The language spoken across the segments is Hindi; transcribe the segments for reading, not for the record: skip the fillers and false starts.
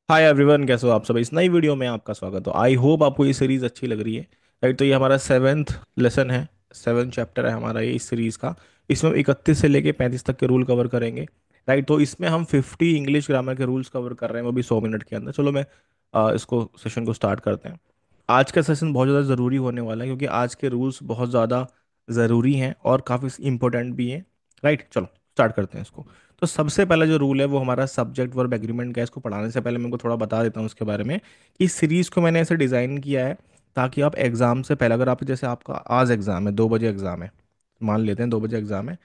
हाय एवरीवन, कैसे हो आप सब। इस नई वीडियो में आपका स्वागत हो। आई होप आपको ये सीरीज़ अच्छी लग रही है। राइट, तो ये हमारा सेवेंथ लेसन है, सेवेंथ चैप्टर है हमारा ये इस सीरीज़ का। इसमें हम 31 से लेके 35 तक के रूल कवर करेंगे। राइट, तो इसमें हम 50 इंग्लिश ग्रामर के रूल्स कवर कर रहे हैं, वो भी 100 मिनट के अंदर। चलो मैं इसको सेशन को स्टार्ट करते हैं। आज का सेशन बहुत ज़्यादा ज़रूरी होने वाला है क्योंकि आज के रूल्स बहुत ज़्यादा ज़रूरी हैं और काफ़ी इंपॉर्टेंट भी हैं। राइट, चलो स्टार्ट करते हैं इसको। तो सबसे पहला जो रूल है वो हमारा सब्जेक्ट वर्ब एग्रीमेंट का है। इसको पढ़ाने से पहले मैं को थोड़ा बता देता हूँ उसके बारे में कि इस सीरीज़ को मैंने ऐसे डिज़ाइन किया है ताकि आप एग्ज़ाम से पहले, अगर आप जैसे आपका आज एग्ज़ाम है, 2 बजे एग्ज़ाम है, मान लेते हैं 2 बजे एग्ज़ाम है,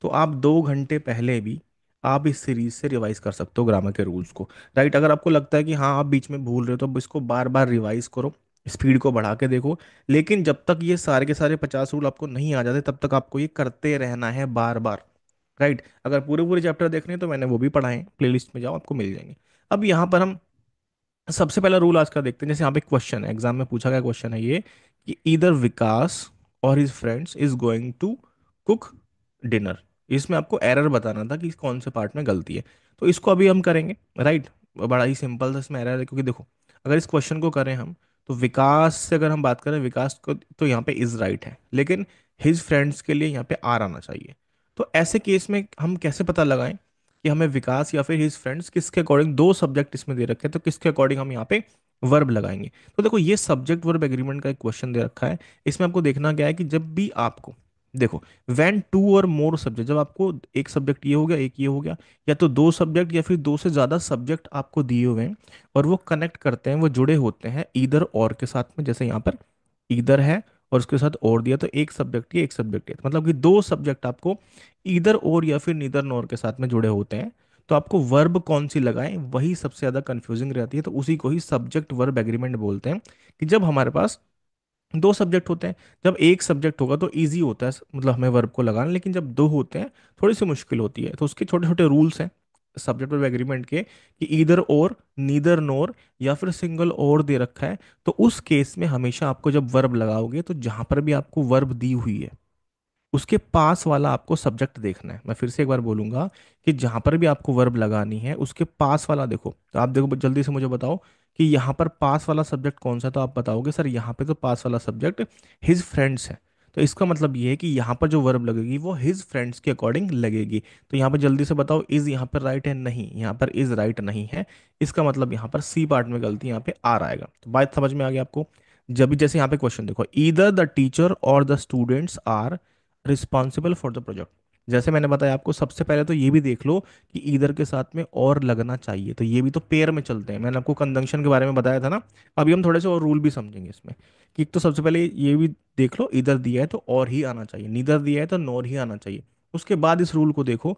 तो आप 2 घंटे पहले भी आप इस सीरीज़ से रिवाइज कर सकते हो ग्रामर के रूल्स को। राइट, अगर आपको लगता है कि हाँ आप बीच में भूल रहे हो तो अब इसको बार बार रिवाइज करो, स्पीड को बढ़ा के देखो। लेकिन जब तक ये सारे के सारे 50 रूल आपको नहीं आ जाते तब तक आपको ये करते रहना है बार बार। राइट, अगर पूरे पूरे चैप्टर देखने हैं तो मैंने वो भी पढ़ाए हैं, प्लेलिस्ट में जाओ आपको मिल जाएंगे। अब यहाँ पर हम सबसे पहला रूल आज का देखते हैं। जैसे यहाँ पे क्वेश्चन है, एग्जाम में पूछा गया क्वेश्चन है ये कि either Vikas or his friends is going to cook dinner. इसमें आपको एरर बताना था कि कौन से पार्ट में गलती है। तो इसको अभी हम करेंगे। राइट, बड़ा ही सिंपल सा इसमें एरर है क्योंकि देखो, अगर इस क्वेश्चन को करें हम तो विकास से अगर हम बात करें विकास को तो यहाँ पे इज राइट है, लेकिन हिज फ्रेंड्स के लिए यहाँ पे आर आना चाहिए। तो ऐसे केस में हम कैसे पता लगाएं कि हमें विकास या फिर हिज फ्रेंड्स किसके अकॉर्डिंग, दो सब्जेक्ट इसमें दे रखे हैं तो किसके अकॉर्डिंग हम यहाँ पे वर्ब लगाएंगे। तो देखो, ये सब्जेक्ट वर्ब एग्रीमेंट का एक क्वेश्चन दे रखा है। इसमें आपको देखना क्या है कि जब भी आपको देखो, when to or more subject, जब आपको एक सब्जेक्ट ये हो गया एक ये हो गया, या तो दो सब्जेक्ट या फिर दो से ज्यादा सब्जेक्ट आपको दिए हुए हैं और वो कनेक्ट करते हैं, वो जुड़े होते हैं ईदर और के साथ में, जैसे यहाँ पर ईदर है और उसके साथ और दिया तो एक सब्जेक्ट ये एक सब्जेक्ट ये, मतलब कि दो सब्जेक्ट आपको ईदर और या फिर नीदर नॉर के साथ में जुड़े होते हैं। तो आपको वर्ब कौन सी लगाएं वही सबसे ज्यादा कंफ्यूजिंग रहती है, तो उसी को ही सब्जेक्ट वर्ब एग्रीमेंट बोलते हैं। कि जब हमारे पास दो सब्जेक्ट होते हैं, जब एक सब्जेक्ट होगा तो इजी होता है मतलब हमें वर्ब को लगाना, लेकिन जब दो होते हैं थोड़ी सी मुश्किल होती है। तो उसके छोटे छोटे रूल्स हैं सब्जेक्ट वर्ब एग्रीमेंट के कि ईदर और, नीदर नोर या फिर सिंगल और दे रखा है, तो उस केस में हमेशा आपको जब वर्ब लगाओगे तो जहां पर भी आपको वर्ब दी हुई है उसके पास वाला आपको सब्जेक्ट देखना है। मैं फिर से एक बार बोलूंगा कि जहां पर भी आपको वर्ब लगानी है उसके पास वाला देखो। तो आप देखो जल्दी से मुझे बताओ कि यहाँ पर पास वाला सब्जेक्ट कौन सा है, तो आप बताओगे सर यहाँ पे तो पास वाला सब्जेक्ट हिज फ्रेंड्स है। तो इसका मतलब ये है कि यहाँ पर जो वर्ब लगेगी वो हिज फ्रेंड्स के अकॉर्डिंग लगेगी। तो यहाँ पर जल्दी से बताओ, इज यहाँ पर राइट है? नहीं, यहाँ पर इज राइट नहीं है। इसका मतलब यहाँ पर सी पार्ट में गलती, यहाँ पे आर आएगा। तो बात समझ में आ गई आपको। जब भी जैसे यहाँ पे क्वेश्चन देखो, either the teacher or the students are responsible for the project. जैसे मैंने बताया आपको, सबसे पहले तो ये भी देख लो कि ईदर के साथ में और लगना चाहिए, तो ये भी तो पेयर में चलते हैं। मैंने आपको कंजंक्शन के बारे में बताया था ना। अभी हम थोड़े से और रूल भी समझेंगे इसमें कि एक तो सबसे पहले ये भी देख लो, इधर दिया है तो और ही आना चाहिए, नीदर दिया है तो नॉर ही आना चाहिए। उसके बाद इस रूल को देखो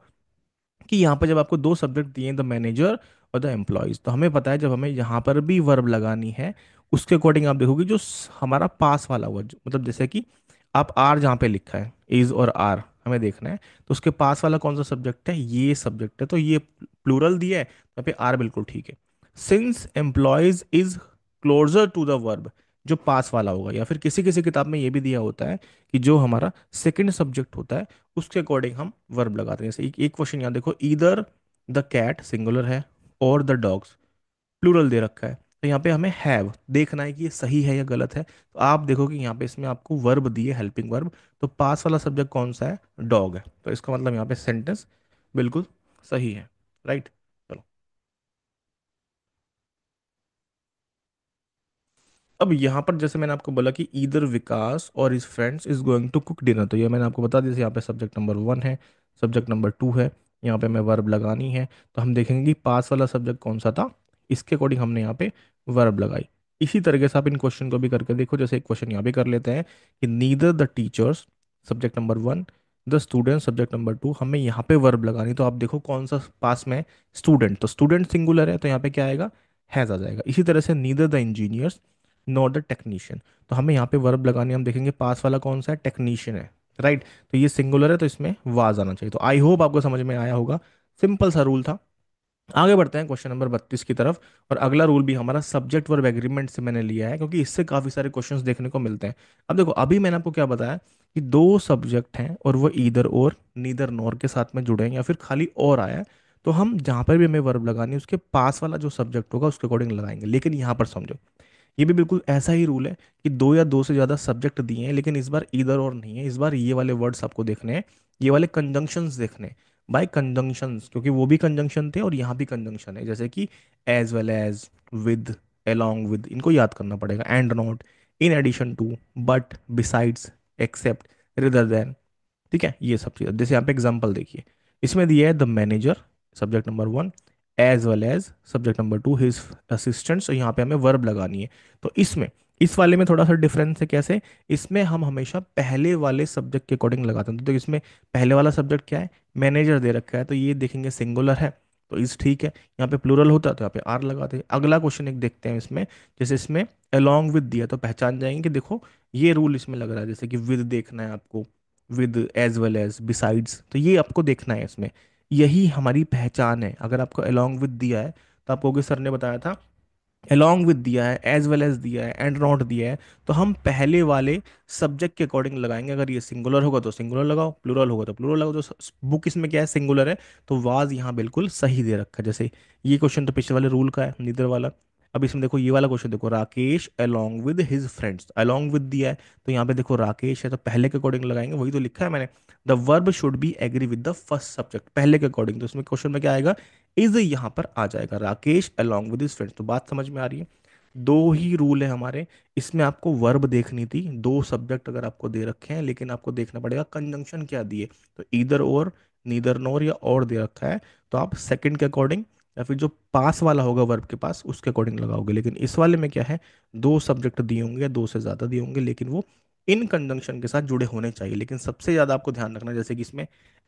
कि यहाँ पर जब आपको दो सब्जेक्ट दिए हैं, द मैनेजर और द एम्प्लॉयज, तो हमें पता है जब हमें यहाँ पर भी वर्ब लगानी है उसके अकॉर्डिंग आप देखोगे जो हमारा पास वाला हुआ, मतलब जैसे कि आप आर जहाँ पे लिखा है, इज और आर हमें देखना है, तो उसके पास वाला कौन सा सब्जेक्ट है? ये सब्जेक्ट है, तो ये प्लूरल दिया है तो यहाँ पे आर बिल्कुल ठीक है। Since employees is closer to the verb, जो पास वाला होगा, या फिर किसी किसी किताब में ये भी दिया होता है कि जो हमारा सेकंड सब्जेक्ट होता है उसके अकॉर्डिंग हम वर्ब लगाते हैं। जैसे एक क्वेश्चन यहाँ देखो, ईदर द कैट सिंगुलर है और द डॉग्स प्लूरल दे रखा है, तो यहाँ पे हमें हैव देखना है कि ये सही है या गलत है। तो आप देखो कि यहाँ पे इसमें आपको वर्ब दिए, हेल्पिंग वर्ब, तो पास वाला सब्जेक्ट कौन सा है? डॉग है, तो इसका मतलब यहाँ पे सेंटेंस बिल्कुल सही है। राइट, चलो। अब यहाँ पर जैसे मैंने आपको बोला कि either Vikas or his friends is going to cook dinner, तो ये मैंने आपको बता दिया। जैसे यहाँ पे सब्जेक्ट नंबर 1 है, सब्जेक्ट नंबर 2 है, यहाँ पे हमें वर्ब लगानी है, तो हम देखेंगे कि पास वाला सब्जेक्ट कौन सा था, इसके अकॉर्डिंग हमने यहाँ पे वर्ब लगाई। इसी तरीके से आप इन क्वेश्चन को भी करके देखो। जैसे एक क्वेश्चन यहाँ पे कर लेते हैं कि neither the teachers subject number 1, the student subject number 2, हमें यहाँ पे वर्ब लगानी, तो आप देखो कौन सा पास में स्टूडेंट, तो स्टूडेंट सिंगुलर है तो यहाँ पे क्या आएगा? हैज़ आ जाएगा। इसी तरह से neither the engineers not the technician, तो हमें यहाँ पे वर्ब लगानी है, हम देखेंगे पास वाला कौन सा है? टेक्नीशियन है। राइट, तो ये सिंगुलर है तो इसमें वाज आना चाहिए। तो आई होप आपको समझ में आया होगा, सिंपल सा रूल था। आगे बढ़ते हैं क्वेश्चन नंबर 32 की तरफ। और अगला रूल भी हमारा सब्जेक्ट वर्ब एग्रीमेंट से मैंने लिया है क्योंकि इससे काफी सारे क्वेश्चंस देखने को मिलते हैं। अब देखो, अभी मैंने आपको क्या बताया कि दो सब्जेक्ट हैं और वो ईदर और नीदर नॉर के साथ में जुड़े हैं या फिर खाली और आया है, तो हम जहाँ पर भी हमें वर्ब लगानी है उसके पास वाला जो सब्जेक्ट होगा उसके अकॉर्डिंग लगाएंगे। लेकिन यहाँ पर समझो, ये भी बिल्कुल ऐसा ही रूल है कि दो या दो से ज़्यादा सब्जेक्ट दिए हैं, लेकिन इस बार इधर और नहीं है, इस बार ये वाले वर्ड्स आपको देखने हैं, ये वाले कंजंक्शंस देखने हैं। बाय कंजंक्शंस, क्योंकि वो भी कंजंक्शन थे और यहाँ भी कंजंक्शन है, जैसे कि as well as, with, along with, इनको याद करना पड़ेगा। And not, in addition to, but, besides, except, rather than. ठीक है, ये सब चीज़ जैसे यहाँ पे एग्जांपल देखिए, इसमें दिया है the manager, subject number one, as well as subject number two his assistants, और यहाँ पे हमें वर्ब लगानी है। तो इसमें, इस वाले में थोड़ा सा डिफरेंस है। कैसे? इसमें हम हमेशा पहले वाले सब्जेक्ट के अकॉर्डिंग लगाते हैं। तो इसमें पहले वाला सब्जेक्ट क्या है? मैनेजर दे रखा है, तो ये देखेंगे सिंगुलर है, तो इस ठीक है। यहाँ पे प्लूरल होता है तो यहाँ पे आर लगाते हैं। अगला क्वेश्चन एक देखते हैं इसमें, जैसे इसमें along विद दिया तो पहचान जाएंगे कि देखो ये रूल इसमें लग रहा है, जैसे कि विद देखना है आपको, with, as well as, besides, तो ये आपको देखना है इसमें। यही हमारी पहचान है। अगर आपको along विद दिया है तो आपको आगे सर ने बताया था, along विद दिया है, एज वेल एज दिया है, एंड नॉट दिया है, तो हम पहले वाले सब्जेक्ट के अकॉर्डिंग लगाएंगे। अगर ये सिंगुलर होगा तो सिंगुलर लगाओ, प्लूरल होगा तो प्लूरल लगाओ। तो बुक इसमें क्या है? सिंगुलर है, तो वाज यहाँ बिल्कुल सही दे रखा है। जैसे ये क्वेश्चन तो पिछले वाले रूल का है, नीदर वाला। अब इसमें देखो ये वाला क्वेश्चन देखो, Rakesh along with his friends, along with दिया है, तो यहाँ पे देखो राकेश है तो पहले के अकॉर्डिंग लगाएंगे, वही तो लिखा है मैंने। The verb should be agree with the first subject, पहले के अकॉर्डिंग। तो इसमें क्वेश्चन में क्या आएगा? इज यहाँ पर आ जाएगा, Rakesh along with his friends. तो बात समझ में आ रही है? दो ही रूल है हमारे। इसमें आपको वर्ब देखनी थी, दो सब्जेक्ट अगर आपको दे रखे हैं, लेकिन आपको देखना पड़ेगा कंजंक्शन क्या दिए। तो ईदर और, नीदर नोर या और दे रखा है, तो आप सेकंड के अकॉर्डिंग या फिर जो पास वाला होगा वर्ब के पास उसके अकॉर्डिंग लगाओगे। लेकिन इस वाले में क्या है? दो सब्जेक्ट दिए होंगे, दो से ज़्यादा दिए होंगे, लेकिन वो इन कंजंक्शन के साथ जुड़े होने चाहिए। लेकिन सबसे ज़्यादा आपको ध्यान रखना है, जैसे कि इसमें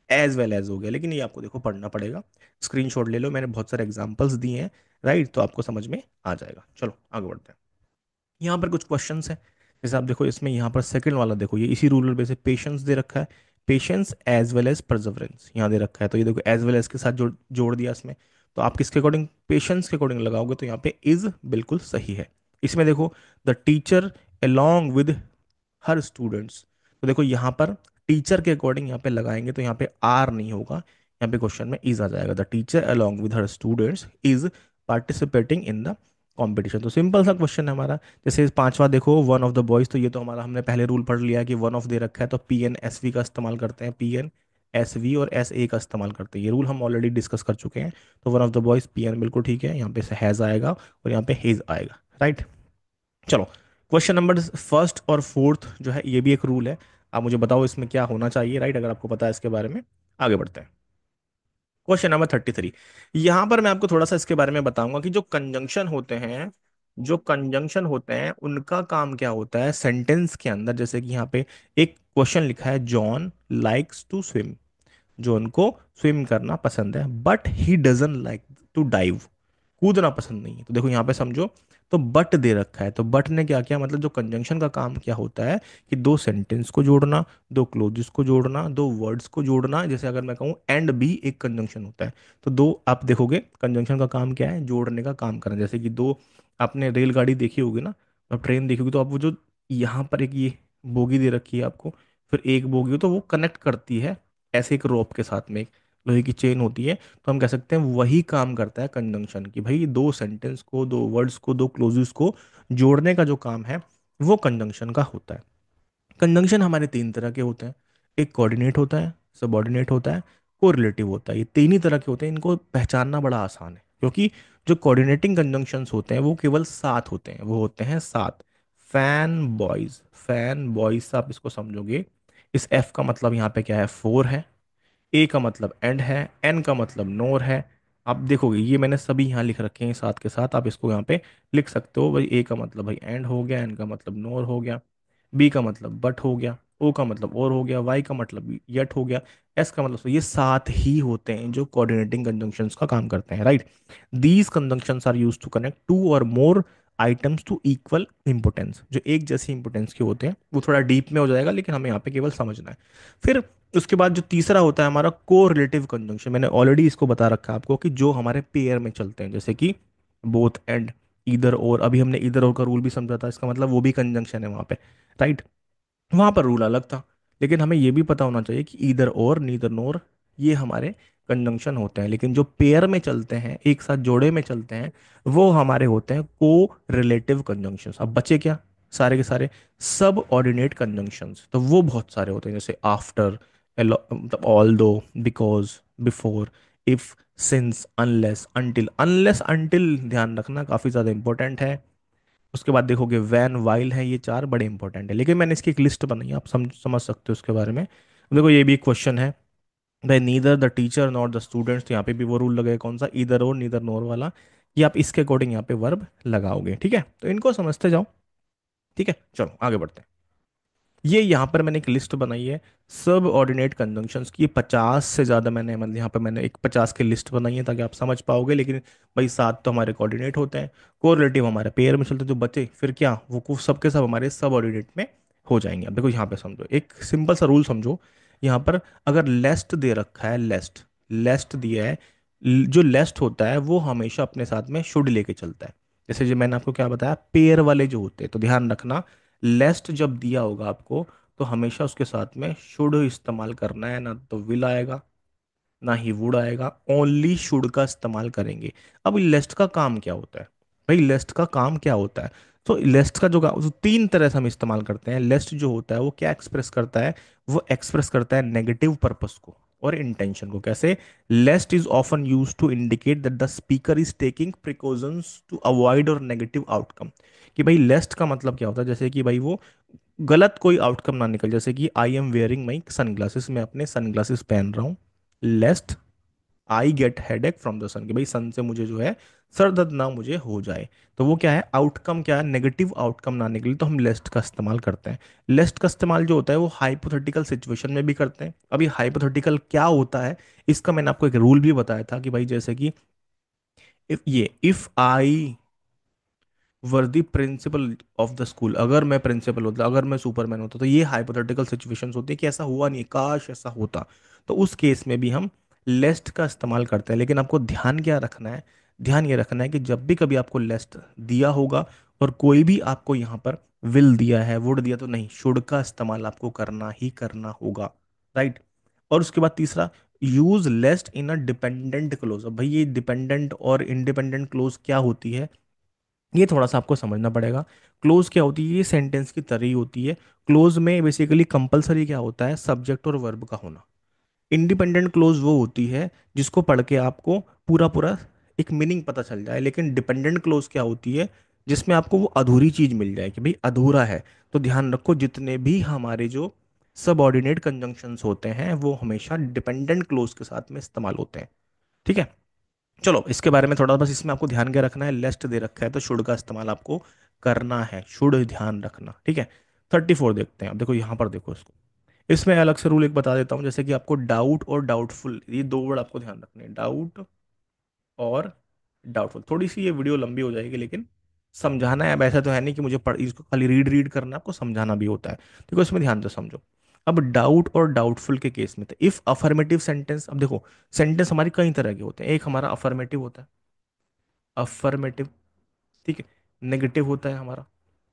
एज वेल एज हो गया, लेकिन ये आपको देखो पढ़ना पड़ेगा। स्क्रीनशॉट ले लो, मैंने बहुत सारे एग्जांपल्स दिए हैं, राइट? तो आपको समझ में आ जाएगा। चलो आगे बढ़ते हैं। यहाँ पर कुछ क्वेश्चंस हैं, जैसे आप देखो इसमें, यहाँ पर सेकंड वाला देखो, ये इसी रूलर बेस पे पेशेंस दे रखा है, पेशेंस एज वेल एज परजवरेंस यहाँ दे रखा है। तो ये देखो एज वेल एज के साथ जोड़ जोड़ दिया इसमें। तो आप किसके अकॉर्डिंग? पेशेंस के अकॉर्डिंग लगाओगे, तो यहाँ पे इज बिल्कुल सही है। इसमें देखो, the teacher along with her students, तो देखो यहाँ पर टीचर के अकॉर्डिंग यहाँ पे लगाएंगे, तो यहाँ पे आर नहीं होगा, यहाँ पे क्वेश्चन में इज आ जाएगा। The teacher along with her students is participating in the competition. तो सिंपल सा क्वेश्चन है हमारा। जैसे पांचवा देखो, वन ऑफ द बॉयज, तो ये तो हमारा हमने पहले रूल पढ़ लिया कि वन ऑफ दे रखा है तो पी एन एस वी का इस्तेमाल करते हैं, पी एन एस वी और एस ए का इस्तेमाल करते हैं। ये रूल हम ऑलरेडी डिस्कस कर चुके हैं। तो one of the boys, P N बिल्कुल ठीक है, यहाँ पे से हैज़ आएगा और यहाँ पे हेज आएगा, राइट? चलो, क्वेश्चन नंबर फर्स्ट और फोर्थ जो है ये भी एक रूल है। आप मुझे बताओ इसमें क्या होना चाहिए, राइट? अगर आपको पता है इसके बारे में। आगे बढ़ते हैं। क्वेश्चन नंबर 33, यहाँ पर मैं आपको थोड़ा सा इसके बारे में बताऊंगा कि जो कंजंक्शन होते हैं, जो कंजंक्शन होते हैं उनका काम क्या होता है सेंटेंस के अंदर। जैसे कि यहाँ पे एक क्वेश्चन लिखा है, जॉन लाइक्स टू स्विम, जो उनको स्विम करना पसंद है, but he doesn't like to dive, कूदना पसंद नहीं है। तो देखो यहाँ पे समझो, तो बट दे रखा है, तो बट ने क्या किया, मतलब जो कंजंक्शन का काम क्या होता है कि दो सेंटेंस को जोड़ना, दो क्लोजेस को जोड़ना, दो वर्ड्स को जोड़ना। जैसे अगर मैं कहूँ एंड भी एक कंजंक्शन होता है, तो दो आप देखोगे कंजंक्शन का काम क्या है, जोड़ने का काम करना। जैसे कि दो, आपने रेलगाड़ी देखी होगी ना, और ट्रेन देखी होगी, तो आप वो जो यहाँ पर एक ये बोगी दे रखी है आपको, फिर एक बोगी हो तो वो कनेक्ट करती है ऐसे एक रोप के साथ में, एक लोहे की चेन होती है। तो हम कह सकते हैं वही काम करता है कंजंक्शन की, भाई दो सेंटेंस को, दो वर्ड्स को, दो क्लोजेस को जोड़ने का जो काम है वो कंजंक्शन का होता है। कंजंक्शन हमारे तीन तरह के होते हैं, एक कोऑर्डिनेट होता है, सबऑर्डिनेट होता है, कोरिलेटिव होता है। ये तीन ही तरह के होते हैं, इनको पहचानना बड़ा आसान है, क्योंकि जो कोऑर्डिनेटिंग कंजंक्शंस होते हैं वो केवल सात होते हैं, वो होते हैं सात। फैन बॉयज, फैन बॉयज आप इसको समझोगे, इस एफ का मतलब यहाँ पे क्या है, फोर है। ए का मतलब एंड है, एन का मतलब नोर है। आप देखोगे ये मैंने सभी यहाँ लिख रखे हैं साथ के साथ, आप इसको यहाँ पे लिख सकते हो। भाई ए का मतलब भाई एंड हो गया, एन का मतलब नोर हो गया, बी का मतलब बट हो गया, ओ का मतलब और हो गया, वाई का मतलब यट हो गया, एस का मतलब, तो ये सात ही होते हैं जो कोऑर्डिनेटिंग कंजंक्शंस का काम करते हैं, right? These conjunctions are used to connect two or more items to equal importance. जो एक जैसी इंपोर्टेंस के होते हैं, वो थोड़ा डीप में हो जाएगा, लेकिन हमें यहाँ पे केवल समझना है। फिर उसके बाद जो तीसरा होता है हमारा को रिलेटिव कंजंक्शन, मैंने ऑलरेडी इसको बता रखा है आपको कि जो हमारे पेयर में चलते हैं, जैसे कि बोथ एंड, इधर और। अभी हमने इधर और का रूल भी समझा था, इसका मतलब वो भी कंजंक्शन है वहां पे, राइट? वहां पर रूल अलग था, लेकिन हमें ये भी पता होना चाहिए कि ईदर और, नीदर नोर, ये हमारे कंजंक्शन होते हैं, लेकिन जो पेयर में चलते हैं, एक साथ जोड़े में चलते हैं, वो हमारे होते हैं को रिलेटिव कंजंक्शंस। अब बचे क्या? सारे के सारे सब ऑर्डिनेट कंजंक्शंस। तो वो बहुत सारे होते हैं, जैसे आफ्टर, मतलब ऑल दो, because, before, if, since, unless, until. Unless until ध्यान रखना काफ़ी ज़्यादा इंपॉर्टेंट है। उसके बाद देखोगे वैन, वाइल है, ये चार बड़े इंपॉर्टेंट है, लेकिन मैंने इसकी एक लिस्ट बनाई है, आप समझ सकते हो उसके बारे में। देखो ये भी एक क्वेश्चन है भाई, neither the teacher not the students. तो यहाँ पे भी वो रूल लगेगा, कौन सा? ईदर और, नीदर नोर वाला, कि आप इसके अकॉर्डिंग यहाँ पे वर्ब लगाओगे। ठीक है, तो इनको समझते जाओ। ठीक है, चलो आगे बढ़ते हैं। ये यहाँ पर मैंने एक लिस्ट बनाई है सब ऑर्डिनेट कंजंक्शंस की। 50 से ज़्यादा मैंने, मतलब यहाँ पर मैंने एक 50 की लिस्ट बनाई है ताकि आप समझ पाओगे। लेकिन भाई सात तो हमारे कोऑर्डिनेट होते हैं, कोरिलेटिव हमारे पेयर में चलते हैं, जो बचे फिर क्या, वो सब के सब हमारे सब ऑर्डिनेट में हो जाएंगे। अब देखो यहाँ पे समझो, एक सिंपल सा रूल समझो। यहाँ पर अगर लेस्ट दे रखा है, लेस्ट, लेस्ट दिया है, जो लेस्ट होता है वो हमेशा अपने साथ में शुड लेके चलता है। जैसे जो मैंने आपको क्या बताया, पेयर वाले जो होते हैं, तो ध्यान रखना, लेस्ट जब दिया होगा आपको तो हमेशा उसके साथ में शुड इस्तेमाल करना है, ना तो विल आएगा ना ही वुड आएगा, ओनली शुड का इस्तेमाल करेंगे। अब लेस्ट का काम क्या होता है? भाई लेस्ट का काम क्या होता है? तो लेस्ट का जो तीन तरह से हम इस्तेमाल करते हैं। लेस्ट जो होता है वो क्या एक्सप्रेस करता है? वो एक्सप्रेस करता है नेगेटिव पर्पस को और इंटेंशन को। कैसे? Lest is often used to indicate that the speaker is taking precautions to avoid or negative outcome. कि भाई लेस्ट का मतलब क्या होता है? जैसे कि भाई वो गलत कोई आउटकम ना निकल, जैसे कि I am wearing my sunglasses, मैं अपने सनग्लासेस पहन रहा हूँ, lest I get headache from the sun, कि भाई सन से मुझे जो है सर दर्द ना मुझे हो जाए। तो वो क्या है, आउटकम क्या है, नेगेटिव आउटकम ना निकले, तो हम लेस्ट का इस्तेमाल करते हैं। लेस्ट का इस्तेमाल जो होता है वो हाइपोथेटिकल सिचुएशन में भी करते हैं। अभी हाइपोथेटिकल क्या होता है, इसका मैंने आपको एक रूल भी बताया था कि भाई जैसे कि इफ आई वर्दी प्रिंसिपल ऑफ द स्कूल, अगर मैं प्रिंसिपल होता, अगर मैं सुपरमैन होता, तो ये हाइपोथेटिकल सिचुएशंस होती है कि ऐसा हुआ नहीं, काश ऐसा होता। तो उस केस में भी हम लेस्ट का इस्तेमाल करते हैं। लेकिन आपको ध्यान क्या रखना है? ध्यान ये रखना है कि जब भी कभी आपको लेस्ट दिया होगा और कोई भी आपको यहाँ पर विल दिया है, वुड दिया, तो नहीं, शुड का इस्तेमाल आपको करना ही करना होगा। राइट। और उसके बाद तीसरा, use lest in a dependent clause. अब भाई ये डिपेंडेंट और इंडिपेंडेंट क्लोज क्या होती है, ये थोड़ा सा आपको समझना पड़ेगा। क्लोज क्या होती है? ये सेंटेंस की तरह ही होती है। क्लोज में बेसिकली कंपलसरी क्या होता है? सब्जेक्ट और वर्ब का होना। इंडिपेंडेंट क्लोज वो होती है जिसको पढ़ के आपको पूरा पूरा एक मीनिंग पता चल जाए। लेकिन डिपेंडेंट क्लोज क्या होती है? जिसमें आपको वो अधूरी चीज मिल जाए कि भाई अधूरा है। तो ध्यान रखो, जितने भी हमारे जो सबऑर्डिनेट कंजंक्शंस होते हैं वो हमेशा डिपेंडेंट क्लोज के साथ में इस्तेमाल होते हैं। ठीक है, चलो इसके बारे में थोड़ा, बस इसमें आपको ध्यान क्या रखना है, लेस्ट दे रखा है तो शुड का इस्तेमाल आपको करना है, शुड ध्यान रखना। ठीक है, 34 देखते हैं। अब देखो यहाँ पर देखो इसको, इसमें अलग से रूल एक बता देता हूँ। जैसे कि आपको डाउट और डाउटफुल, ये दो वर्ड आपको ध्यान रखने हैं, डाउट और डाउटफुल। थोड़ी सी ये वीडियो लंबी हो जाएगी, लेकिन समझाना है। अब ऐसा तो है नहीं कि मुझे पढ़ इसको खाली रीड रीड करना है, आपको समझाना भी होता है। देखो इसमें ध्यान से समझो। अब डाउट और डाउटफुल के केस में तो इफ अफर्मेटिव सेंटेंस, अब देखो सेंटेंस हमारी कई तरह के होते हैं। एक हमारा अफर्मेटिव होता है, अफर्मेटिव, ठीक है। नेगेटिव होता है हमारा,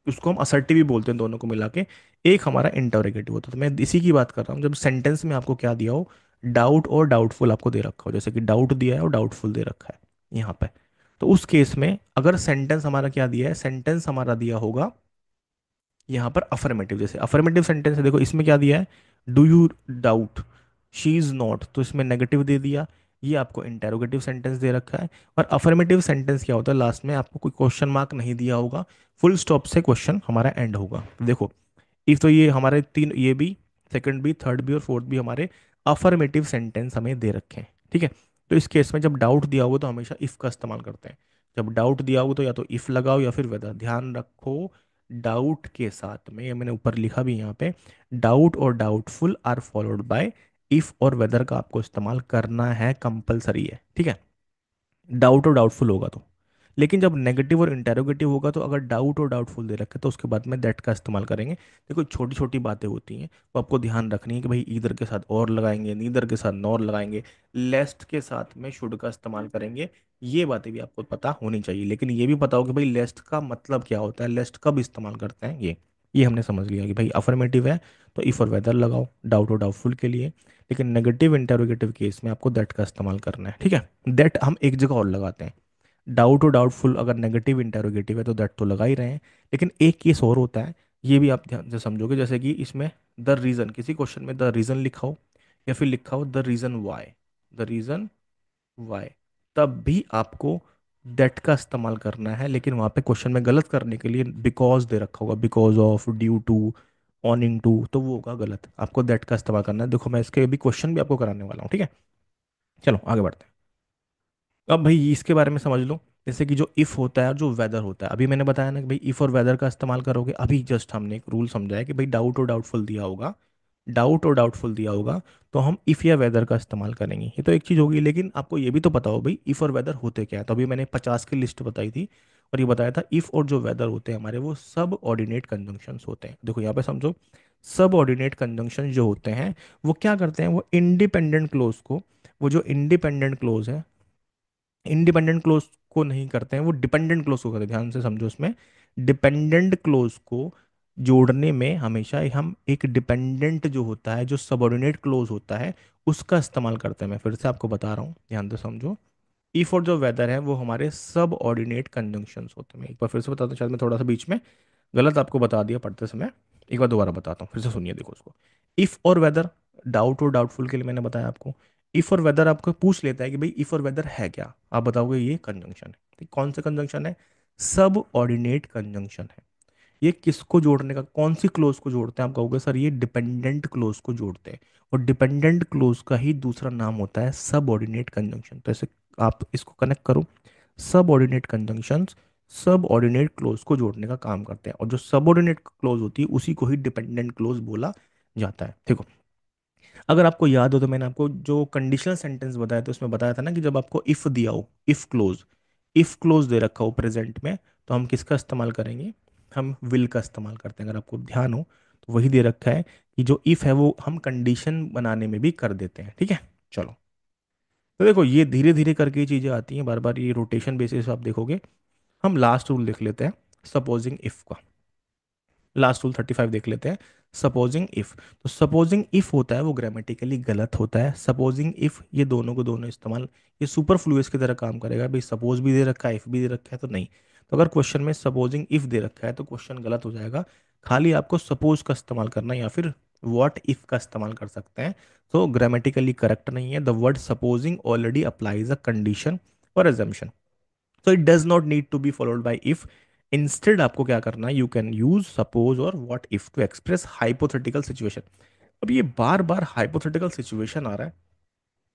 उसको हम असर्टिव भी बोलते हैं, दोनों को मिला के। एक हमारा इंटरोगेटिव होता है। तो मैं इसी की बात कर रहा हूँ, जब सेंटेंस में आपको क्या दिया हो, डाउट और डाउटफुल आपको दे रखा हो, जैसे कि डाउट दिया है और डाउटफुल दे रखा है यहाँ पे। तो उस केस में अगर सेंटेंस हमारा क्या दिया है, सेंटेंस हमारा दिया होगा यहाँ पर अफर्मेटिव। जैसे अफर्मेटिव सेंटेंस है, देखो इसमें क्या दिया है, do you doubt she is not, तो इसमें नेगेटिव दे दिया। ये आपको इंटेरोगेटिव सेंटेंस दे रखा है। और अफर्मेटिव सेंटेंस क्या होता है, लास्ट में आपको कोई क्वेश्चन मार्क नहीं दिया होगा, फुल स्टॉप से क्वेश्चन हमारा एंड होगा। देखो इफ, तो ये हमारे तीन, ये भी सेकंड भी, थर्ड भी और फोर्थ भी हमारे अफर्मेटिव सेंटेंस हमें दे रखे हैं। ठीक है, तो इस केस में जब डाउट दिया होगा तो हमेशा इफ का इस्तेमाल करते हैं। जब डाउट दिया होगा तो या तो इफ लगाओ या फिर वेदर। ध्यान रखो, डाउट के साथ में, ये मैंने ऊपर लिखा भी यहाँ पे, डाउट और doubtful are followed by if और वेदर का आपको इस्तेमाल करना है, कंपलसरी है। ठीक है, डाउट और डाउटफुल होगा तो। लेकिन जब नेगेटिव और इंटेरोगेटिव होगा तो अगर डाउट और डाउटफुल दे रखे तो उसके बाद में दैट का इस्तेमाल करेंगे। देखो छोटी छोटी बातें होती हैं, वो आपको ध्यान रखनी है कि भाई ईदर के साथ और लगाएंगे, नीदर के साथ नॉर लगाएंगे, लेस्ट के साथ में शुड का इस्तेमाल करेंगे। ये बातें भी आपको पता होनी चाहिए। लेकिन ये भी पता हो कि भाई लेस्ट का मतलब क्या होता है, लेस्ट कब इस्तेमाल करते हैं ये। ये हमने समझ लिया कि भाई अफर्मेटिव है तो इफ और वेदर लगाओ डाउट और डाउटफुल के लिए, लेकिन नेगेटिव इंटेरोगेटिव केस में आपको दैट का इस्तेमाल करना है। ठीक है, दैट हम एक जगह और लगाते हैं। डाउट और डाउटफुल अगर नेगेटिव इंटेरोगेटिव है तो दैट तो लगा ही रहे हैं, लेकिन एक केस और होता है, ये भी आप ध्यान से समझोगे, जैसे कि इसमें द रीज़न, किसी क्वेश्चन में द रीज़न लिखा हो या फिर लिखा हो the reason why, the reason why, तब भी आपको दैट का इस्तेमाल करना है, लेकिन वहाँ पे क्वेश्चन में गलत करने के लिए बिकॉज दे रखा होगा, because of, due to, owing to, तो वो होगा गलत, आपको दैट का इस्तेमाल करना है। देखो मैं इसके भी क्वेश्चन भी आपको कराने वाला हूँ, ठीक है। चलो आगे बढ़ते हैं। अब भाई इसके बारे में समझ लो, जैसे कि जो इफ़ होता है और जो वेदर होता है, अभी मैंने बताया ना कि भाई इफ़ और वेदर का इस्तेमाल करोगे, अभी जस्ट हमने एक रूल समझा है कि भाई डाउट और डाउटफुल दिया होगा, डाउट और डाउटफुल दिया होगा तो हम इफ़ या वेदर का इस्तेमाल करेंगे, ये तो एक चीज़ होगी। लेकिन आपको ये भी तो पता हो भाई इफ़ और वेदर होते क्या है, तो अभी मैंने 50 की लिस्ट बताई थी और ये बताया था इफ़ और जो वेदर होते हैं हमारे वो सब ऑर्डिनेट कंजंक्शंस होते हैं। देखो यहाँ पे समझो, सब ऑर्डिनेट कंजंक्शन जो होते हैं वो क्या करते हैं, वो इंडिपेंडेंट क्लोज को, वो जो इंडिपेंडेंट क्लोज है, इंडिपेंडेंट क्लोज को नहीं करते हैं, वो डिपेंडेंट क्लोज को करते हैं। ध्यान से समझो, उसमें डिपेंडेंट क्लोज को जोड़ने में हमेशा हम एक डिपेंडेंट जो होता है, जो सबऑर्डिनेट क्लोज होता है, उसका इस्तेमाल करते हैं। मैं फिर से आपको बता रहा हूँ, ध्यान से समझो। इफ और जो वेदर है वो हमारे सब ऑर्डिनेट कंजंक्शंस होते हैं। मैं एक बार फिर से बताता हूँ, शायद मैं थोड़ा सा बीच में गलत आपको बता दिया पढ़ते समय, एक बार दोबारा बताता हूँ, फिर से सुनिए, देखो उसको। इफ और वेदर, डाउट और डाउटफुल के लिए मैंने बताया आपको। इफ और वेदर आपको पूछ लेता है कि भाई इफ और वेदर है क्या, आप बताओगे ये कंजंक्शन है। ठीक, कौन सा कंजंक्शन है, सब ऑर्डिनेट कंजंक्शन है। ये किसको जोड़ने का, कौन सी क्लोज को जोड़ते हैं, आप कहोगे सर ये डिपेंडेंट क्लोज को जोड़ते हैं, और डिपेंडेंट क्लोज का ही दूसरा नाम होता है सब ऑर्डिनेट कंजंक्शन। तो ऐसे आप इसको कनेक्ट करो, सब ऑर्डिनेट कंजंक्शंस सब ऑर्डिनेट क्लोज को जोड़ने का काम करते हैं, और जो सब ऑर्डिनेट क्लोज होती है उसी को ही डिपेंडेंट क्लोज बोला जाता है। देखो, अगर आपको याद हो तो मैंने आपको जो कंडीशनल सेंटेंस बताया था उसमें बताया था ना कि जब आपको इफ दिया हो, इफ क्लोज दे रखा हो प्रेजेंट में, तो हम किसका इस्तेमाल करेंगे, हम विल का इस्तेमाल करते हैं। अगर आपको ध्यान हो तो वही दे रखा है कि जो इफ है वो हम कंडीशन बनाने में भी कर देते हैं। ठीक है, चलो। तो देखो ये धीरे धीरे करके ये चीज़ें आती हैं, बार बार ये रोटेशन बेसिस आप देखोगे। हम लास्ट रूल लिख लेते हैं, सपोजिंग इफ का। लास्ट रूल 35 देख लेते हैं, सपोजिंग इफ। तो सपोजिंग इफ होता है वो ग्रामेटिकली गलत होता है। सपोजिंग इफ ये दोनों को दोनों इस्तेमाल, ये सुपर फ्लूइड की तरह काम करेगा। भाई सपोज भी दे रखा है, इफ भी दे रखा है तो नहीं। तो अगर क्वेश्चन में सपोजिंग इफ दे रखा है तो क्वेश्चन गलत हो जाएगा। खाली आपको सपोज का इस्तेमाल करना है या फिर व्हाट इफ का इस्तेमाल कर सकते हैं। तो ग्रामेटिकली करेक्ट नहीं है। The word supposing already applies a condition or assumption, so it does not need to be followed by if. Instead आपको क्या करना है, you can use suppose or what if to express hypothetical situation. अब ये बार बार हाइपोथेटिकल सिचुएशन आ रहा है,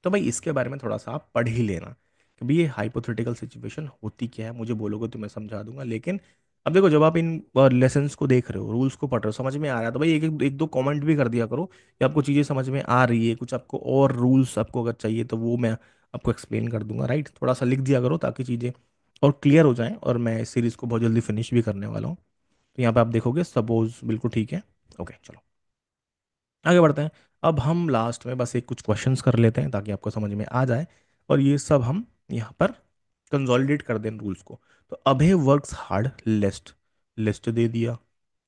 तो भाई इसके बारे में थोड़ा सा आप पढ़ ही लेना कि भाई ये हाइपोथेटिकल सिचुएशन होती क्या है। मुझे बोलोगे तो मैं समझा दूंगा, लेकिन अब देखो जब आप इन लेसन्स को देख रहे हो, रूल्स को पढ़ रहे हो, समझ में आ रहा है तो भाई एक दो कमेंट भी कर दिया करो कि आपको चीज़ें समझ में आ रही है। कुछ आपको और रूल्स आपको अगर चाहिए तो वो मैं आपको एक्सप्लेन कर दूंगा, राइट। थोड़ा सा लिख दिया करो ताकि चीज़ें और क्लियर हो जाएं, और मैं इस सीरीज़ को बहुत जल्दी फिनिश भी करने वाला हूँ। तो यहाँ पे आप देखोगे सपोज बिल्कुल ठीक है। ओके चलो आगे बढ़ते हैं। अब हम लास्ट में बस एक कुछ क्वेश्चंस कर लेते हैं ताकि आपको समझ में आ जाए, और ये सब हम यहाँ पर कंसोलिडेट कर दें रूल्स को। तो अभय वर्क्स हार्ड, लिस्ट, लिस्ट दे दिया।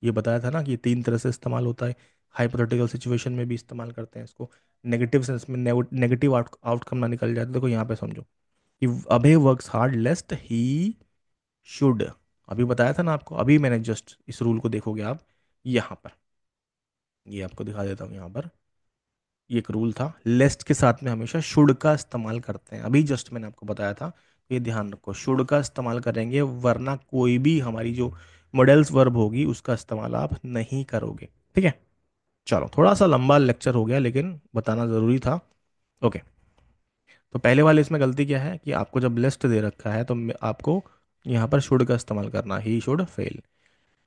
ये बताया था ना कि ये तीन तरह से इस्तेमाल होता है, हाइपोथेटिकल सिचुएशन में भी इस्तेमाल करते हैं इसको, नेगेटिव सेंस में नेगेटिव आउटकम ना निकल जाए। तो देखो यहाँ पे समझो कि Abhay works hard lest he should, अभी बताया था ना आपको, अभी मैंने जस्ट इस रूल को देखोगे आप यहाँ पर, ये आपको दिखा देता हूँ यहाँ पर। ये एक रूल था, लेस्ट के साथ में हमेशा शुड का इस्तेमाल करते हैं, अभी जस्ट मैंने आपको बताया था। ये ध्यान रखो, शुड का इस्तेमाल करेंगे, वरना कोई भी हमारी जो मॉडल्स वर्ब होगी उसका इस्तेमाल आप नहीं करोगे। ठीक है, चलो थोड़ा सा लंबा लेक्चर हो गया लेकिन बताना ज़रूरी था। ओके, तो पहले वाले इसमें गलती क्या है कि आपको जब लिस्ट दे रखा है तो आपको यहाँ पर शुड का इस्तेमाल करना, ही शुड फेल।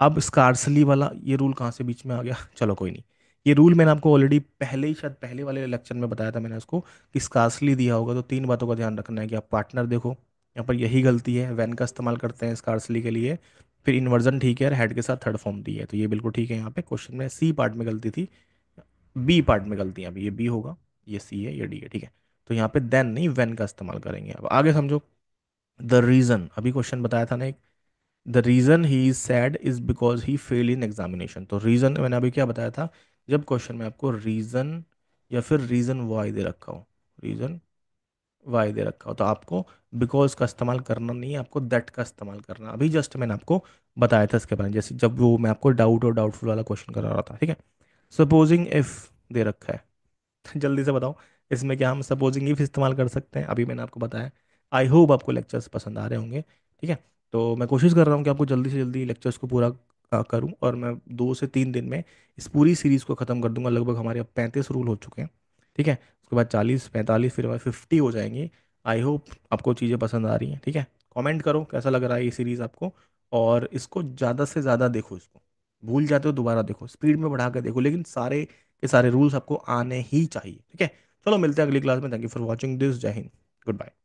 अब स्कारसली वाला ये रूल कहाँ से बीच में आ गया, चलो कोई नहीं। ये रूल मैंने आपको ऑलरेडी पहले ही, शायद पहले वाले लेक्चर में बताया था मैंने उसको, कि स्कारसली दिया होगा तो तीन बातों का ध्यान रखना है कि आप पार्टनर देखो, यहाँ पर यही गलती है, वैन का इस्तेमाल करते हैं स्कारसली के लिए। फिर इन्वर्जन ठीक है, हेड के साथ थर्ड फॉर्म दी है तो ये बिल्कुल ठीक है। यहाँ पे क्वेश्चन में सी पार्ट में गलती थी, बी पार्ट में गलती है, अभी ये बी होगा, ये सी है, ये डी है। ठीक है, तो यहाँ पे देन नहीं वैन का इस्तेमाल करेंगे। अब आगे समझो, द रीजन, अभी क्वेश्चन बताया था ना एक, the reason he is sad is because he fail in examination. तो रीज़न मैंने अभी क्या बताया था, जब क्वेश्चन में आपको रीज़न या फिर रीज़न वाई दे रखा हो, रीज़न वाई दे रखा हो, तो आपको बिकॉज का इस्तेमाल करना नहीं है, आपको दैट का इस्तेमाल करना। अभी जस्ट मैंने आपको बताया था इसके बारे में, जैसे जब वो मैं आपको डाउट और डाउटफुल वाला क्वेश्चन करा रहा था, ठीक है। सपोजिंग इफ दे रखा है, जल्दी से बताओ इसमें क्या हम सपोजिंग इफ इस्तेमाल कर सकते हैं, अभी मैंने आपको बताया। आई होप आपको लेक्चर्स पसंद आ रहे होंगे, ठीक है। तो मैं कोशिश कर रहा हूँ कि आपको जल्दी से जल्दी लेक्चर्स को पूरा करूँ, और मैं 2 से 3 दिन में इस पूरी सीरीज़ को ख़त्म कर दूंगा। लगभग हमारे अब 35 रूल हो चुके हैं, ठीक है। उसके बाद 40, 45, फिर हमारे 50 हो जाएंगी। आई होप आपको चीज़ें पसंद आ रही हैं, ठीक है। कमेंट करो कैसा लग रहा है ये सीरीज़ आपको, और इसको ज़्यादा से ज़्यादा देखो, इसको भूल जाते हो दोबारा देखो, स्पीड में बढ़ा कर देखो, लेकिन सारे ये सारे रूल्स आपको आने ही चाहिए, ठीक है। चलो मिलते हैं अगली क्लास में। Thank you for watching this. जय हिंद। Good bye.